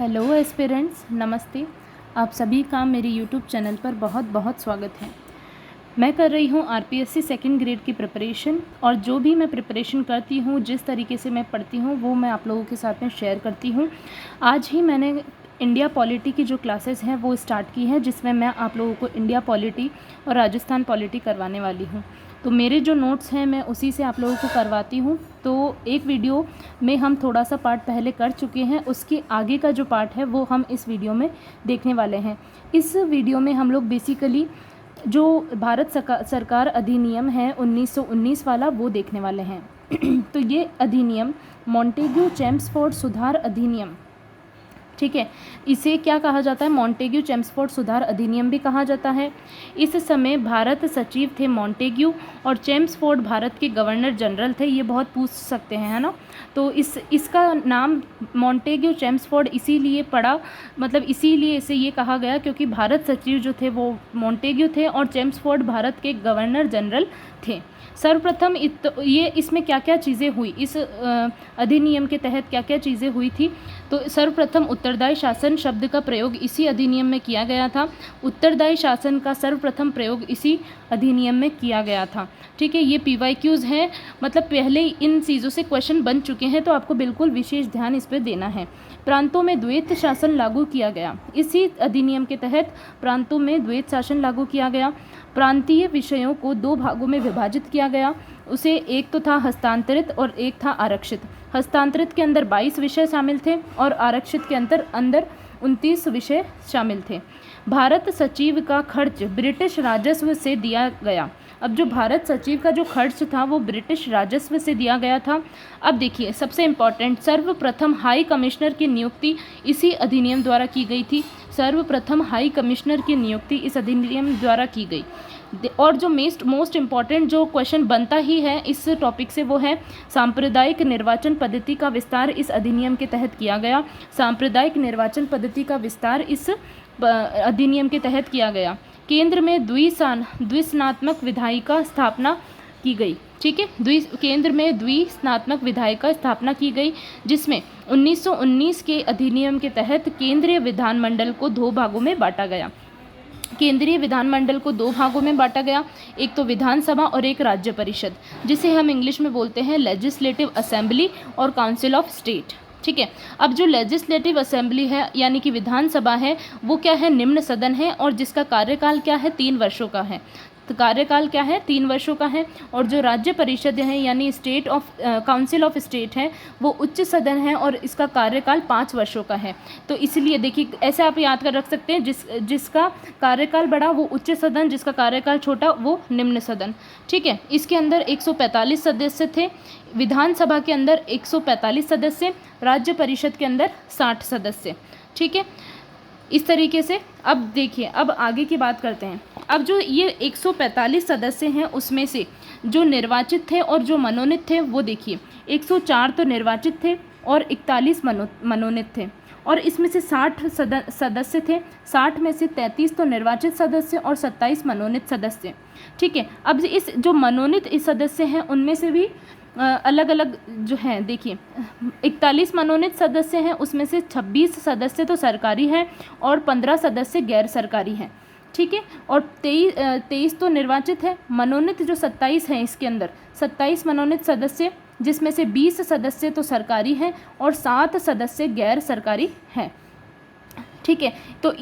Hello aspirants, नमस्ते। आप सभी का मेरे यूट्यूब चैनल पर बहुत बहुत स्वागत है। मैं कर रही हूँ आरपीएससी सेकंड ग्रेड की प्रिपरेशन, और जो भी मैं प्रिपरेशन करती हूँ, जिस तरीके से मैं पढ़ती हूँ, वो मैं आप लोगों के साथ में शेयर करती हूँ। आज ही मैंने इंडिया पॉलिटी की जो क्लासेस हैं वो स्टार्ट की है, जिसमें मैं आप लोगों को इंडिया पॉलिटी और राजस्थान पॉलिटी करवाने वाली हूँ। तो मेरे जो नोट्स हैं मैं उसी से आप लोगों को करवाती हूँ। तो एक वीडियो में हम थोड़ा सा पार्ट पहले कर चुके हैं, उसके आगे का जो पार्ट है वो हम इस वीडियो में देखने वाले हैं। इस वीडियो में हम लोग बेसिकली जो भारत सरकार अधिनियम है 1919 वाला, वो देखने वाले हैं। तो ये अधिनियम मॉन्टेग्यू चेम्सफोर्ड सुधार अधिनियम, ठीक है, इसे क्या कहा जाता है? मॉन्टेग्यू चेम्सफोर्ड सुधार अधिनियम भी कहा जाता है। इस समय भारत सचिव थे मॉन्टेग्यू, और चेम्सफोर्ड भारत के गवर्नर जनरल थे। ये बहुत पूछ सकते हैं, है ना। तो इसका नाम मॉन्टेग्यू चेम्सफोर्ड इसीलिए पड़ा, मतलब इसीलिए इसे ये कहा गया क्योंकि भारत सचिव जो थे वो मॉन्टेग्यू थे और चेम्सफोर्ड भारत के गवर्नर जनरल थे। सर्वप्रथम ये इसमें क्या क्या चीज़ें हुई, इस अधिनियम के तहत क्या क्या चीज़ें हुई थी? तो सर्वप्रथम उत्तरदायी शासन शब्द का प्रयोग इसी अधिनियम में किया गया था। उत्तरदायी शासन का सर्वप्रथम प्रयोग इसी अधिनियम में किया गया था। ठीक है, ये PYQs हैं, मतलब पहले इन चीज़ों से क्वेश्चन बन चुके हैं, तो आपको बिल्कुल विशेष ध्यान इस पर देना है। प्रांतों में द्वैत शासन लागू किया गया। इसी अधिनियम के तहत प्रांतों में द्वैत शासन लागू किया गया। प्रांतीय विषयों को दो भागों में विभाजित किया गया। उसे एक तो था हस्तांतरित और एक था आरक्षित। हस्तांतरित के अंदर 22 विषय शामिल थे और आरक्षित के अंदर 29 विषय शामिल थे। भारत सचिव का खर्च ब्रिटिश राजस्व से दिया गया। अब जो भारत सचिव का जो खर्च था वो ब्रिटिश राजस्व से दिया गया था। अब देखिए, सबसे इम्पॉर्टेंट, सर्वप्रथम हाई कमिश्नर की नियुक्ति इसी अधिनियम द्वारा की गई थी। सर्वप्रथम हाई कमिश्नर की नियुक्ति इस अधिनियम द्वारा की गई। और जो मोस्ट इम्पॉर्टेंट जो क्वेश्चन बनता ही है इस टॉपिक से, वो है सांप्रदायिक निर्वाचन पद्धति का विस्तार इस अधिनियम के तहत किया गया। सांप्रदायिक निर्वाचन पद्धति का विस्तार इस अधिनियम के तहत किया गया। केंद्र में द्विस्नात्मक विधायिका स्थापना की गई। ठीक है, केंद्र में द्विस्नात्मक विधायिका स्थापना की गई, जिसमें 1919 के अधिनियम के तहत केंद्रीय विधानमंडल को दो भागों में बांटा गया। केंद्रीय विधानमंडल को दो भागों में बांटा गया, एक तो विधानसभा और एक राज्य परिषद, जिसे हम इंग्लिश में बोलते हैं लेजिस्लेटिव असेंबली और काउंसिल ऑफ स्टेट। ठीक है, अब जो लेजिस्लेटिव असेंबली है यानी कि विधानसभा है, वो क्या है? निम्न सदन है, और जिसका कार्यकाल क्या है? 3 वर्षों का है। तो कार्यकाल क्या है? 3 वर्षों का है। और जो राज्य परिषद है यानी काउंसिल ऑफ स्टेट है, वो उच्च सदन है और इसका कार्यकाल 5 वर्षों का है। तो इसलिए देखिए, ऐसे आप याद कर रख सकते हैं, जिसका कार्यकाल बड़ा वो उच्च सदन, जिसका कार्यकाल छोटा वो निम्न सदन। ठीक है, इसके अंदर 145 सदस्य थे। विधानसभा के अंदर 145 सदस्य, राज्य परिषद के अंदर 60 सदस्य। ठीक है, इस तरीके से। अब देखिए, अब आगे की बात करते हैं। अब जो ये 145 सदस्य हैं, उसमें से जो निर्वाचित थे और जो मनोनीत थे, वो देखिए 104 तो निर्वाचित थे और 41 मनोनीत थे। और इसमें से 60 सदस्य थे। 60 में से 33 तो निर्वाचित सदस्य और 27 मनोनीत सदस्य। ठीक है, अब इस जो मनोनीत इस सदस्य हैं, उनमें से भी अलग अलग जो हैं, देखिए 41 मनोनीत सदस्य हैं, उसमें से 26 सदस्य तो सरकारी हैं और 15 सदस्य गैर सरकारी हैं। ठीक है, और 23 तो निर्वाचित है। मनोनीत जो 27 हैं, इसके अंदर 27 मनोनीत सदस्य, जिसमें से 20 सदस्य तो सरकारी हैं और 7 सदस्य गैर सरकारी हैं। ठीक है, तो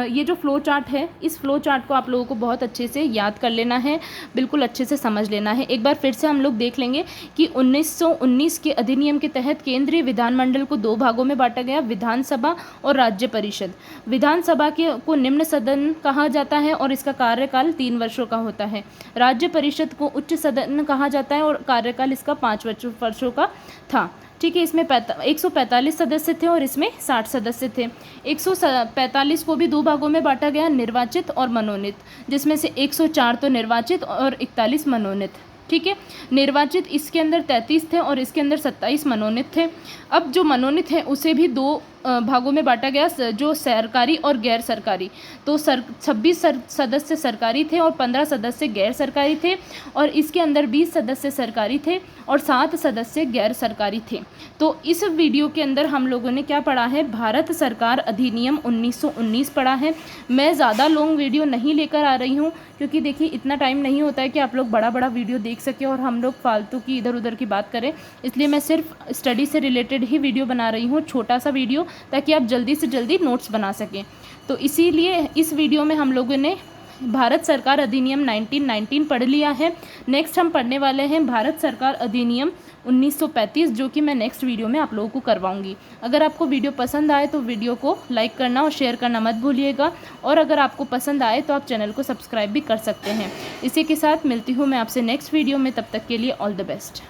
ये जो फ्लो चार्ट है, इस फ्लो चार्ट को आप लोगों को बहुत अच्छे से याद कर लेना है, बिल्कुल अच्छे से समझ लेना है। एक बार फिर से हम लोग देख लेंगे कि 1919 के अधिनियम के तहत केंद्रीय विधानमंडल को दो भागों में बांटा गया, विधानसभा और राज्य परिषद। विधानसभा को निम्न सदन कहा जाता है और इसका कार्यकाल 3 वर्षों का होता है। राज्य परिषद को उच्च सदन कहा जाता है और कार्यकाल इसका 5 वर्षों का था। ठीक है, इसमें 145 सदस्य थे और इसमें 60 सदस्य थे। 145 को भी दो भागों में बांटा गया, निर्वाचित और मनोनीत, जिसमें से 104 तो निर्वाचित और 41 मनोनीत। ठीक है, निर्वाचित इसके अंदर 33 थे और इसके अंदर 27 मनोनीत थे। अब जो मनोनीत है उसे भी दो भागों में बांटा गया, जो सरकारी और गैर सरकारी। तो 26 सदस्य सरकारी थे और 15 सदस्य गैर सरकारी थे, और इसके अंदर 20 सदस्य सरकारी थे और 7 सदस्य गैर सरकारी थे। तो इस वीडियो के अंदर हम लोगों ने क्या पढ़ा है, भारत सरकार अधिनियम 1919 पढ़ा है। मैं ज़्यादा लॉन्ग वीडियो नहीं लेकर आ रही हूँ, क्योंकि देखिए इतना टाइम नहीं होता है कि आप लोग बड़ा बड़ा वीडियो देख सकें और हम लोग फालतू की इधर उधर की बात करें। इसलिए मैं सिर्फ स्टडी से रिलेटेड ही वीडियो बना रही हूँ, छोटा सा वीडियो, ताकि आप जल्दी से जल्दी नोट्स बना सकें। तो इसीलिए इस वीडियो में हम लोगों ने भारत सरकार अधिनियम 1919 पढ़ लिया है। नेक्स्ट हम पढ़ने वाले हैं भारत सरकार अधिनियम 1935, जो कि मैं नेक्स्ट वीडियो में आप लोगों को करवाऊंगी। अगर आपको वीडियो पसंद आए तो वीडियो को लाइक करना और शेयर करना मत भूलिएगा, और अगर आपको पसंद आए तो आप चैनल को सब्सक्राइब भी कर सकते हैं। इसी के साथ मिलती हूँ मैं आपसे नेक्स्ट वीडियो में, तब तक के लिए ऑल द बेस्ट।